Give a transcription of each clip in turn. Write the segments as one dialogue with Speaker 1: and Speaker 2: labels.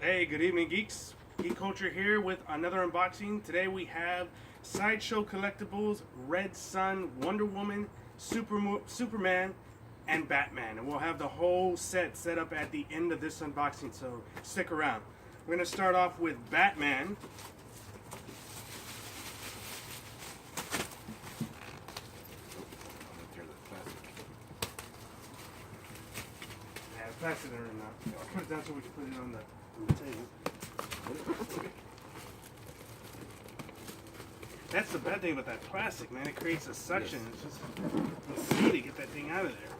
Speaker 1: Hey, good evening, geeks. Geek Culture here with another unboxing. Today we have Sideshow Collectibles, Red Sun, Wonder Woman, Superman, and Batman. And we'll have the whole set up at the end of this unboxing, so stick around. We're going to start off with Batman. Yeah, pass it in now. I'll put it down so we can put it on the table. That's the bad thing about that plastic, man. It creates a suction. Yes. It's just easy to get that thing out of there.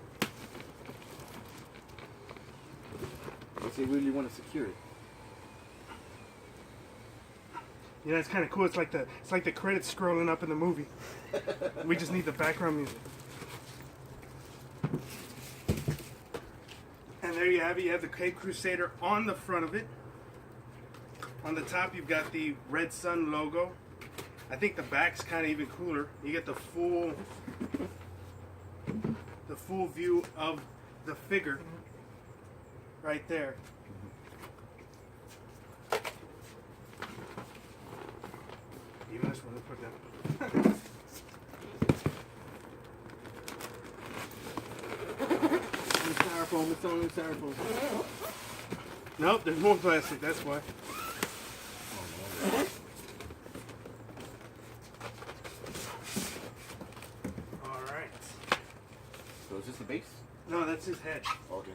Speaker 2: If they really want to secure it.
Speaker 1: Yeah, it's kind of cool. It's like the credits scrolling up in the movie. We just need the background music. And there you have it. You have the Cape Crusader on the front of it. On the top, you've got the Red Sun logo. I think the back's kind of even cooler. You get the full view of the figure right there. Even this one, let's put that.
Speaker 2: Styrofoam, it's only styrofoam.
Speaker 1: Nope, there's more plastic, that's why. Alright.
Speaker 2: So is this the base?
Speaker 1: No, that's his head.
Speaker 2: Okay.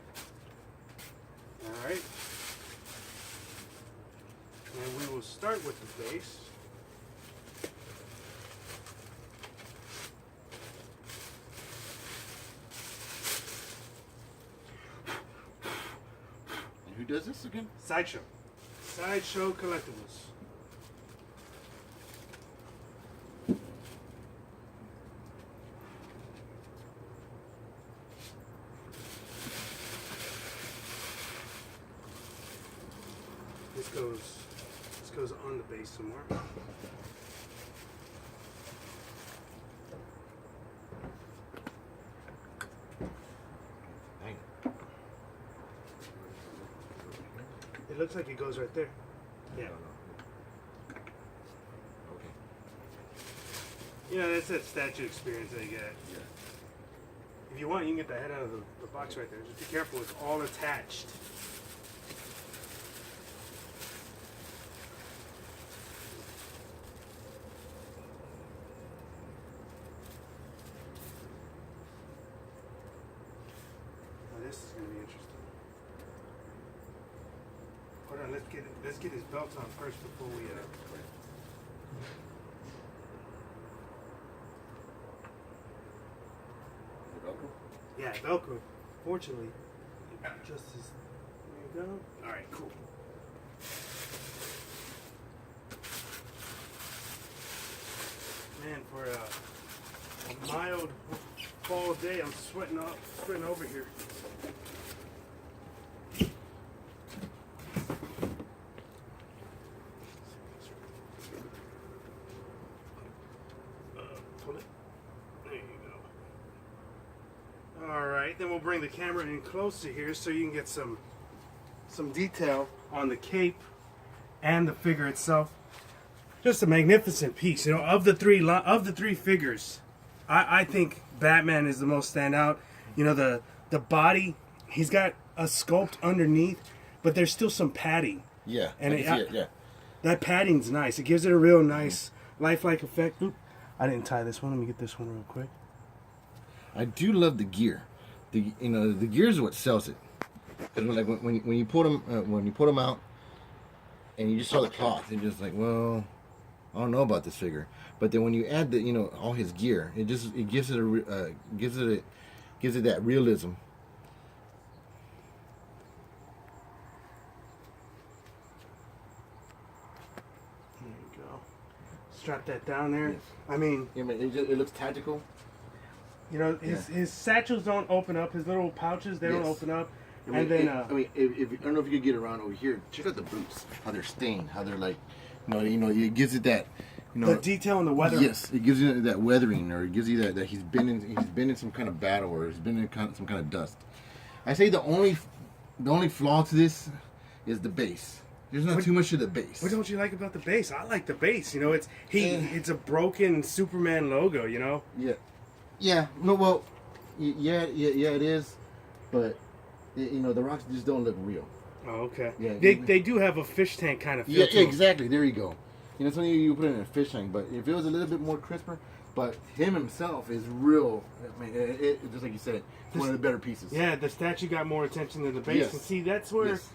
Speaker 1: Alright. And we will start with the base.
Speaker 2: Who does this again?
Speaker 1: Sideshow. Sideshow Collectibles. This goes on the base somewhere. It looks like it goes right there. Yeah.
Speaker 2: Okay.
Speaker 1: You know, that's that statue experience that you get.
Speaker 2: Yeah.
Speaker 1: If you want, you can get the head out of the box right there. Just be careful, it's all attached. Now this is going to be interesting. Hold on, let's get his belt on first before we
Speaker 2: Velcro?
Speaker 1: Yeah, Velcro. Fortunately, just as there you go. All right, cool. Man, for a mild fall day, I'm sweating over here. Pull it. There you go. All right, then we'll bring the camera in closer here so you can get some detail on the cape and the figure itself. Just a magnificent piece, you know. Of the three figures, I think Batman is the most standout. You know, the body, he's got a sculpt underneath, but there's still some padding.
Speaker 2: Yeah,
Speaker 1: and
Speaker 2: I can see it, yeah.
Speaker 1: That padding's nice. It gives it a real nice lifelike effect. Oop, I didn't tie this one. Let me get this one real quick.
Speaker 2: I do love the gear. The gear is what sells it. Because like when you put them out, and you just saw the cloth, and just like, well, I don't know about this figure. But then when you add all his gear, it gives it that realism.
Speaker 1: There you go. Strap that down there.
Speaker 2: Yes.
Speaker 1: I mean,
Speaker 2: it looks tactical.
Speaker 1: You know, his satchels don't open up. His little pouches, they don't open up.
Speaker 2: I don't know if you could get around over here. Check out the boots. How they're stained. How they're like, it gives it that,
Speaker 1: the detail and the weathering.
Speaker 2: Yes, it gives you that weathering, or it gives you that he's been in some kind of battle, or he's been in some kind of dust. I say the only flaw to this is the base. There's not too much to the base.
Speaker 1: What don't you like about the base? I like the base. You know, it's a broken Superman logo. You know.
Speaker 2: Yeah, yeah. No, well, yeah, it is, but you know the rocks just don't look real.
Speaker 1: Oh, okay.
Speaker 2: Yeah,
Speaker 1: They do have a fish tank kind of feel.
Speaker 2: Yeah,
Speaker 1: to 'em.
Speaker 2: exactly. There you go. You know, something you put in a fish tank, but if it was a little bit more crisper, but him himself is real. I mean, just like you said, it's one of the better pieces.
Speaker 1: Yeah, the statue got more attention than the base.
Speaker 2: Yes.
Speaker 1: And see, that's where
Speaker 2: Yes.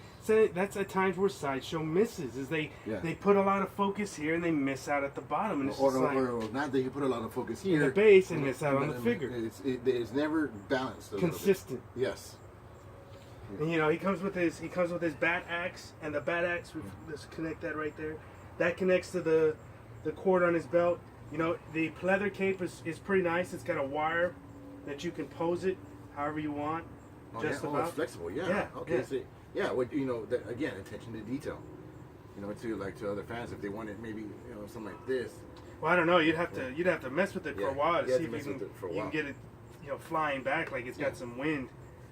Speaker 1: that's at times where Sideshow misses. Is they
Speaker 2: Yeah.
Speaker 1: put a lot of focus here and they miss out at the bottom. And it's just like
Speaker 2: or not that you put a lot of focus here.
Speaker 1: the base and miss out on the
Speaker 2: I mean,
Speaker 1: figure.
Speaker 2: It's never balanced. A little bit.
Speaker 1: Consistent.
Speaker 2: Yes.
Speaker 1: And you know, he comes with his bat axe, and the bat axe, let's connect that right there. That connects to the cord on his belt. You know, the pleather cape is pretty nice. It's got a wire that you can pose it however you want. Just
Speaker 2: yeah.
Speaker 1: about.
Speaker 2: It's flexible. Yeah.
Speaker 1: Yeah,
Speaker 2: Okay.
Speaker 1: yeah.
Speaker 2: See, yeah. What you know? That, again, attention to detail. You know, to other fans, if they wanted maybe something like this.
Speaker 1: Well, I don't know. You'd have to mess with it for a while to
Speaker 2: You have
Speaker 1: see
Speaker 2: to
Speaker 1: if
Speaker 2: mess
Speaker 1: you
Speaker 2: with it for a
Speaker 1: can
Speaker 2: while.
Speaker 1: get it, flying back like it's
Speaker 2: Yeah.
Speaker 1: got some wind.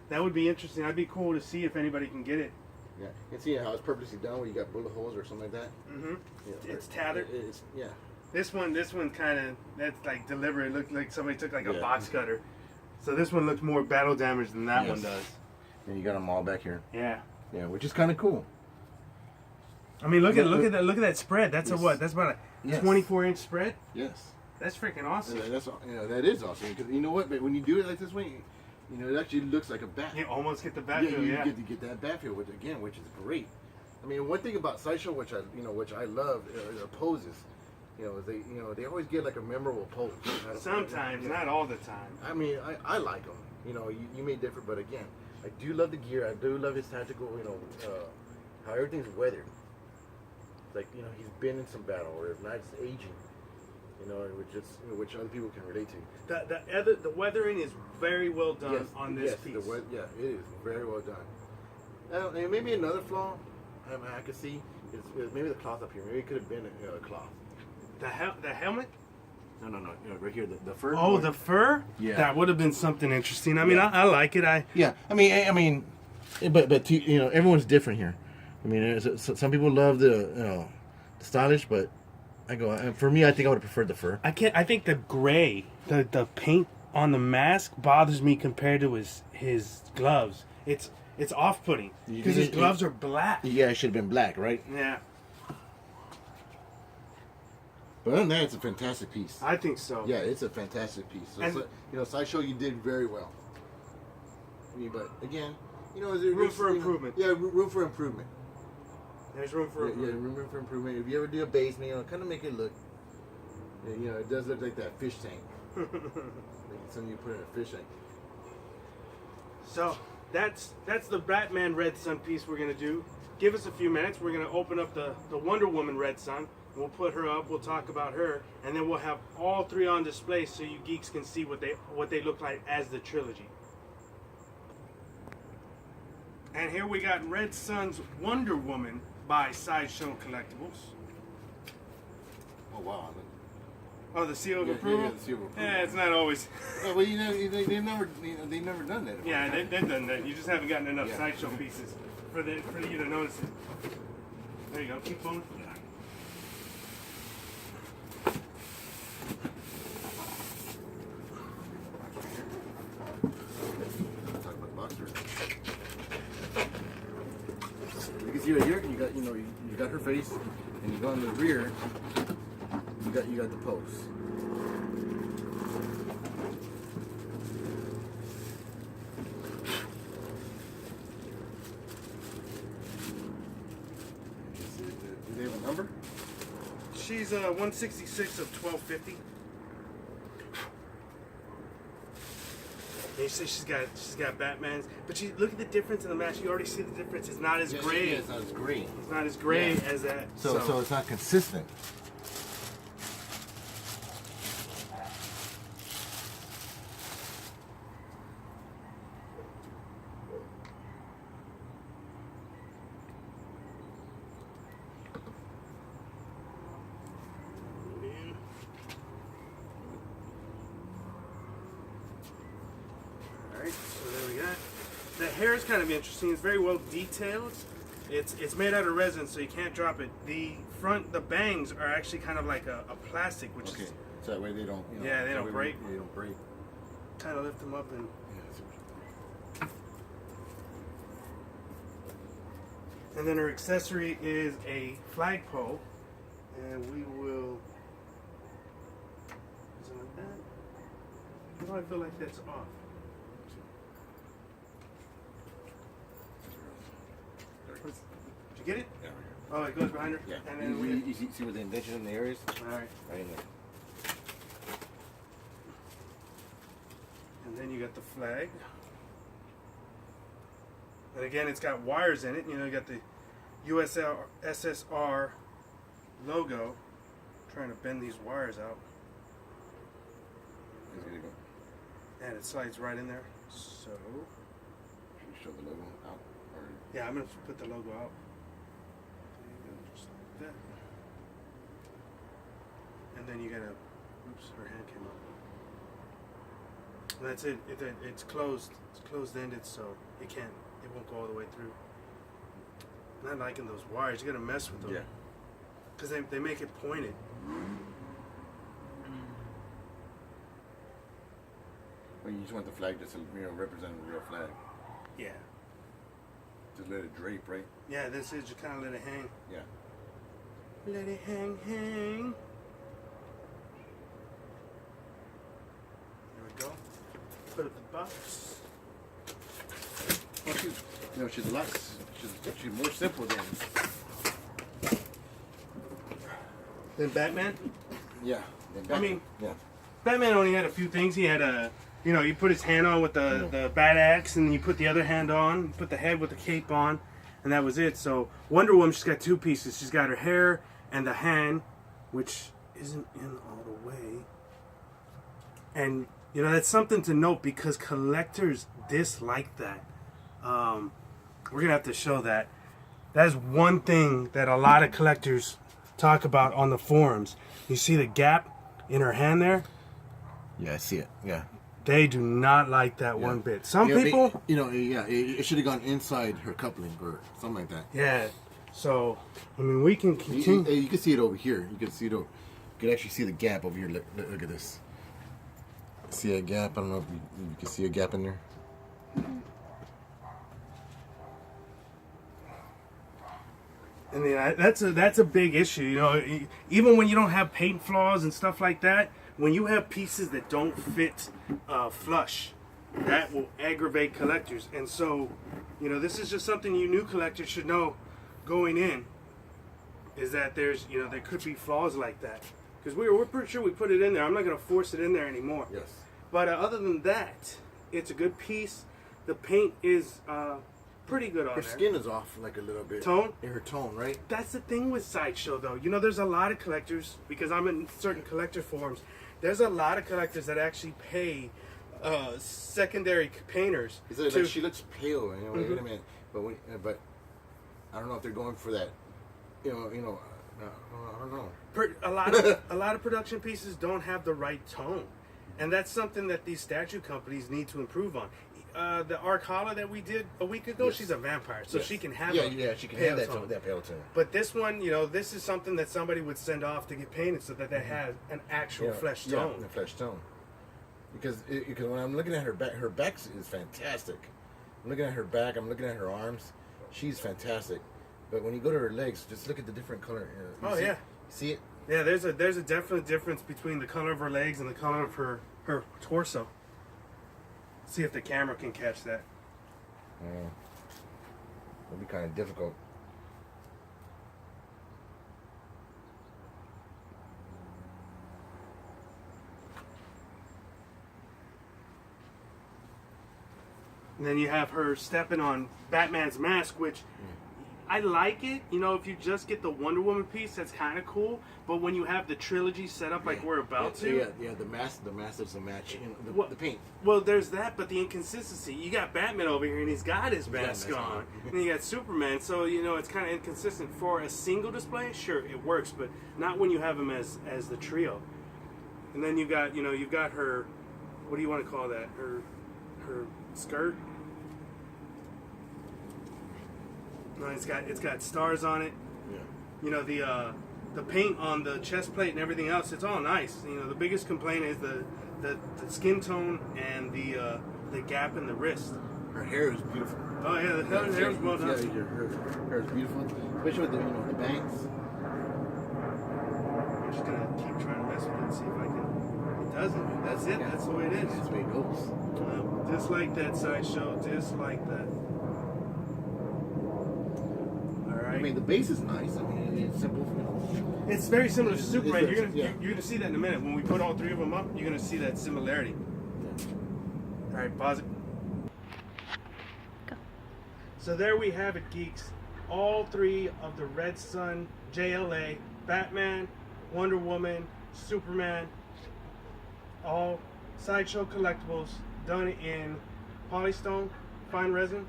Speaker 1: That would be interesting. That'd be cool to see if anybody can get it.
Speaker 2: Yeah. You can see how it's purposely done, where you got bullet holes or something like that.
Speaker 1: Mm-hmm.
Speaker 2: Yeah,
Speaker 1: It's tattered.
Speaker 2: It's yeah.
Speaker 1: This one kind of that's like deliberate. It looked like somebody took like a
Speaker 2: Yeah.
Speaker 1: box cutter. So this one looks more battle damage than that one
Speaker 2: Yes.
Speaker 1: does.
Speaker 2: And you got them all back here.
Speaker 1: Yeah.
Speaker 2: Yeah, which is kind of cool.
Speaker 1: I mean, look at that spread. That's
Speaker 2: Yes.
Speaker 1: a what? That's about a
Speaker 2: Yes.
Speaker 1: 24-inch spread.
Speaker 2: Yes.
Speaker 1: That's freaking awesome.
Speaker 2: That's that is awesome because you know what? But when you do it like this way, it actually looks like a bat.
Speaker 1: You almost get the bat
Speaker 2: Yeah,
Speaker 1: feel.
Speaker 2: you
Speaker 1: Yeah.
Speaker 2: get to get that bat feel, which is great. I mean, one thing about Sideshow, which I love, are poses. They always get like a memorable pose.
Speaker 1: Sometimes, not all the time.
Speaker 2: I mean, I like them. You may differ, but again, I do love the gear. I do love his tactical. How everything's weathered. Like he's been in some battle, or if not, it's aging. Which other people can relate to.
Speaker 1: The weathering is very well done on this piece.
Speaker 2: It is very well done. And maybe another flaw I could see is maybe the cloth up here. Maybe it could have been a cloth.
Speaker 1: The helmet?
Speaker 2: No. Right here, the fur.
Speaker 1: Oh, the fur?
Speaker 2: Yeah.
Speaker 1: That would have been something interesting. I mean,
Speaker 2: Yeah.
Speaker 1: I like it.
Speaker 2: Yeah, I mean, but everyone's different here. I mean, some people love the stylish, but for me, I think I would have preferred the fur.
Speaker 1: I think the gray, the paint on the mask bothers me compared to his gloves. It's off-putting because his gloves are black.
Speaker 2: Yeah, it should have been black, right?
Speaker 1: Yeah,
Speaker 2: But other than that, it's a fantastic piece.
Speaker 1: I think so.
Speaker 2: Yeah, it's a fantastic piece. So, Sideshow, you did very well. But again, is there
Speaker 1: Room for improvement.
Speaker 2: Yeah, room for improvement.
Speaker 1: There's room for improvement.
Speaker 2: room for improvement. If you ever do a base, kind of make it look. It does look like that fish tank. Like something you put in a fish tank.
Speaker 1: So that's the Batman Red Sun piece we're gonna do. Give us a few minutes. We're gonna open up the Wonder Woman Red Sun. We'll put her up. We'll talk about her, and then we'll have all three on display so you geeks can see what they look like as the trilogy. And here we got Red Sun's Wonder Woman by Sideshow Collectibles.
Speaker 2: Oh wow.
Speaker 1: Oh, the seal of
Speaker 2: Yeah,
Speaker 1: approval.
Speaker 2: yeah, the seal of approval.
Speaker 1: Yeah, it's not always.
Speaker 2: Yeah, well, they've never done that.
Speaker 1: Yeah, they've done that. You just haven't gotten enough
Speaker 2: Yeah.
Speaker 1: Sideshow pieces for you to notice it. There you go. Keep going.
Speaker 2: Talk about boxer. You can see right here, you got her face, and you go on the rear, you got the pose. Do they have a number?
Speaker 1: She's 166 of 1250. And you see she's got Batman's, but look at the difference in the mask. You already see the difference. It's not as gray.
Speaker 2: Yeah, it's not as green.
Speaker 1: It's not as gray
Speaker 2: Yeah.
Speaker 1: as that.
Speaker 2: So it's not consistent.
Speaker 1: Alright, so there we got. The hair is kind of interesting. It's very well detailed. It's made out of resin, so you can't drop it. The bangs are actually kind of like a plastic, which
Speaker 2: Okay.
Speaker 1: is
Speaker 2: So that way they don't.
Speaker 1: Yeah, they don't
Speaker 2: that way
Speaker 1: break.
Speaker 2: They don't break.
Speaker 1: kind of lift them up and.
Speaker 2: Yeah, that's what
Speaker 1: And then her accessory is a flagpole, and we will. Is it like that? Why do I feel like that's off? Did you get it?
Speaker 2: Yeah, right
Speaker 1: Oh, it goes behind her.
Speaker 2: here. Yeah.
Speaker 1: And then
Speaker 2: You see where the indentation in the areas?
Speaker 1: All right.
Speaker 2: Right in there.
Speaker 1: And then you got the flag. And again, it's got wires in it. You know, you got the SSR logo. I'm trying to bend these wires out.
Speaker 2: He's gonna go.
Speaker 1: And it slides right in there. So,
Speaker 2: Should we show the logo out? Or
Speaker 1: yeah, I'm going to put the logo out. There you go, just like that. And then you got to, oops, her hand came up. And that's it. It's closed. It's closed-ended, so it won't go all the way through. Not liking those wires. You got to mess with them.
Speaker 2: yeah.
Speaker 1: Because they make it pointed.
Speaker 2: Well, you just want the flag just to represent the real flag.
Speaker 1: Yeah.
Speaker 2: Just let it drape, right?
Speaker 1: Yeah, this is, you kind of let it hang.
Speaker 2: Yeah.
Speaker 1: Let it hang. There we go. Put it in the box.
Speaker 2: Well, she's a lot. She's more simple than.
Speaker 1: Then Batman?
Speaker 2: Yeah.
Speaker 1: I mean-
Speaker 2: yeah.
Speaker 1: Batman only had a few things. He had you put his hand on with the bat axe, and you put the other hand on, you put the head with the cape on, and that was it. So Wonder Woman, she's got two pieces. She's got her hair and the hand, which isn't in all the way. And that's something to note because collectors dislike that. We're gonna have to show that. That is one thing that a lot of collectors talk about on the forums. You see the gap in her hand there?
Speaker 2: Yeah, I see it. Yeah.
Speaker 1: They do not like that
Speaker 2: Yeah.
Speaker 1: one bit. Some
Speaker 2: Yeah,
Speaker 1: people,
Speaker 2: it should have gone inside her coupling or something like that.
Speaker 1: yeah. So, I mean, we can continue.
Speaker 2: You can see it over here. You can see it over. You can actually see the gap over here. Look at this. See a gap? I don't know if you can see a gap in there.
Speaker 1: And that's a big issue. Even when you don't have paint flaws and stuff like that, when you have pieces that don't fit flush, that will aggravate collectors. And so, this is just something you new collectors should know going in. Is that there could be flaws like that because we're pretty sure we put it in there. I'm not going to force it in there anymore.
Speaker 2: Yes.
Speaker 1: But other than that, it's a good piece. The paint is pretty good on
Speaker 2: Her
Speaker 1: there.
Speaker 2: skin is off like a little bit.
Speaker 1: Tone?
Speaker 2: Yeah, her tone, right?
Speaker 1: That's the thing with Sideshow, though. There's a lot of collectors, because I'm in certain collector forums, there's a lot of collectors that actually pay secondary painters.
Speaker 2: Like she looks pale, wait a minute. But I don't know if they're going for that. I don't know.
Speaker 1: A lot of production pieces don't have the right tone. And that's something that these statue companies need to improve on. The Arcala that we did a week ago,
Speaker 2: Yes.
Speaker 1: she's a vampire, so
Speaker 2: Yes.
Speaker 1: she can have
Speaker 2: she can
Speaker 1: pale
Speaker 2: have
Speaker 1: tone.
Speaker 2: that pale tone.
Speaker 1: But this one, this is something that somebody would send off to get painted so that they have an actual flesh tone.
Speaker 2: Yeah, flesh tone. Because when I'm looking at her back is fantastic. I'm looking at her back. I'm looking at her arms. She's fantastic. But when you go to her legs, just look at the different color. You see it?
Speaker 1: Yeah, there's a definite difference between the color of her legs and the color of her torso. See if the camera can catch that.
Speaker 2: It'll be kind of difficult.
Speaker 1: And then you have her stepping on Batman's mask, which I like it. If you just get the Wonder Woman piece, that's kind of cool. But when you have the trilogy set up like we're about to,
Speaker 2: the mask doesn't match. The paint.
Speaker 1: Well, there's that, but the inconsistency. You got Batman over here, and he's got his mask
Speaker 2: mask
Speaker 1: on.
Speaker 2: on.
Speaker 1: And you got Superman, so it's kind of inconsistent. For a single display, sure, it works, but not when you have him as the trio. And then you've got her. What do you want to call that? Her skirt. No, it's got stars on it.
Speaker 2: Yeah.
Speaker 1: You know, the paint on the chest plate and everything else, it's all nice. You know, the biggest complaint is the skin tone and the gap in the wrist.
Speaker 2: Her hair is beautiful.
Speaker 1: Oh yeah, the hair is well done.
Speaker 2: Yeah, her hair is beautiful, especially with the bangs.
Speaker 1: I'm just gonna keep trying to mess with it and see if I can. It doesn't. That's it. That's the way it is.
Speaker 2: That's the way it goes.
Speaker 1: Just like that sideshow. Just like that. All right.
Speaker 2: I mean, the base is nice. I mean, it's simple.
Speaker 1: It's very similar to Superman.
Speaker 2: It's
Speaker 1: You're gonna see that in a minute. When we put all three of them up, you're gonna see that similarity. All right, pause it.
Speaker 3: Go.
Speaker 1: So there we have it, geeks. All three of the Red Sun JLA, Batman, Wonder Woman, Superman, all Sideshow collectibles done in polystone, fine resin.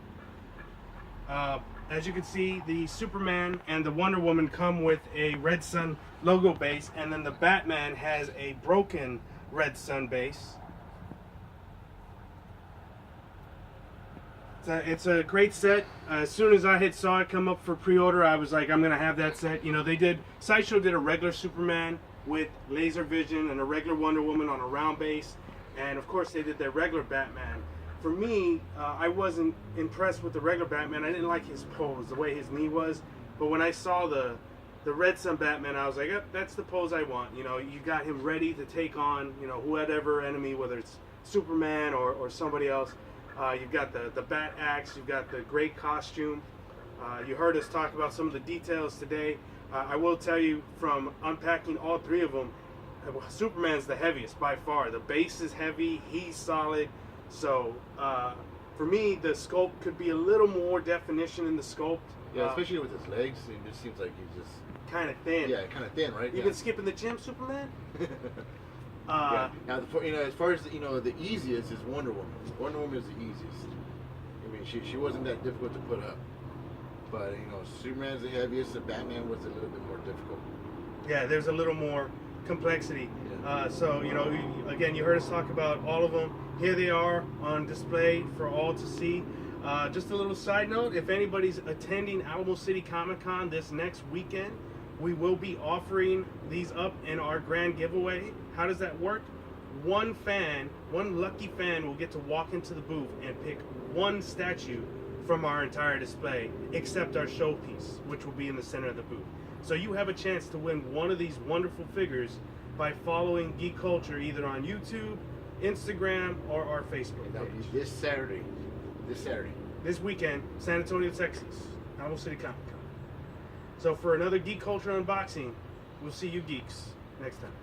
Speaker 1: As you can see, the Superman and the Wonder Woman come with a Red Sun logo base, and then the Batman has a broken Red Sun base. It's a great set. As soon as I saw it come up for pre-order, I was like, I'm gonna have that set. You know, Sideshow did a regular Superman with laser vision and a regular Wonder Woman on a round base, and of course they did their regular Batman. For me, I wasn't impressed with the regular Batman. I didn't like his pose, the way his knee was. But when I saw the Red Sun Batman, I was like, yep, that's the pose I want. You know, you got him ready to take on, you know, whatever enemy, whether it's Superman or somebody else. You've got the bat axe, you've got the great costume. You heard us talk about some of the details today. I will tell you, from unpacking all three of them, Superman's the heaviest by far. The base is heavy, he's solid. So for me, the sculpt could be a little more definition in the sculpt.
Speaker 2: Yeah, especially with his legs, it just seems like he's just
Speaker 1: kind of thin.
Speaker 2: Yeah, kind of thin, right?
Speaker 1: You been skipping the gym, Superman?
Speaker 2: Yeah. Now, as far as the easiest is Wonder Woman. Wonder Woman is the easiest. I mean, she wasn't that difficult to put up, but Superman's the heaviest. And Batman was a little bit more difficult.
Speaker 1: Yeah, there's a little more complexity.
Speaker 2: Yeah.
Speaker 1: So again, you heard us talk about all of them. Here they are on display for all to see. Just a little side note: if anybody's attending Alamo City Comic Con this next weekend, we will be offering these up in our grand giveaway. How does that work? One lucky fan will get to walk into the booth and pick one statue from our entire display, except our showpiece, which will be in the center of the booth. So you have a chance to win one of these wonderful figures by following Geek Culture either on YouTube, Instagram, or our Facebook
Speaker 2: And that
Speaker 1: page.
Speaker 2: will be this Saturday.
Speaker 1: This weekend, San Antonio, Texas, Alamo City Comic Con. So for another Geek Culture unboxing, we'll see you geeks next time.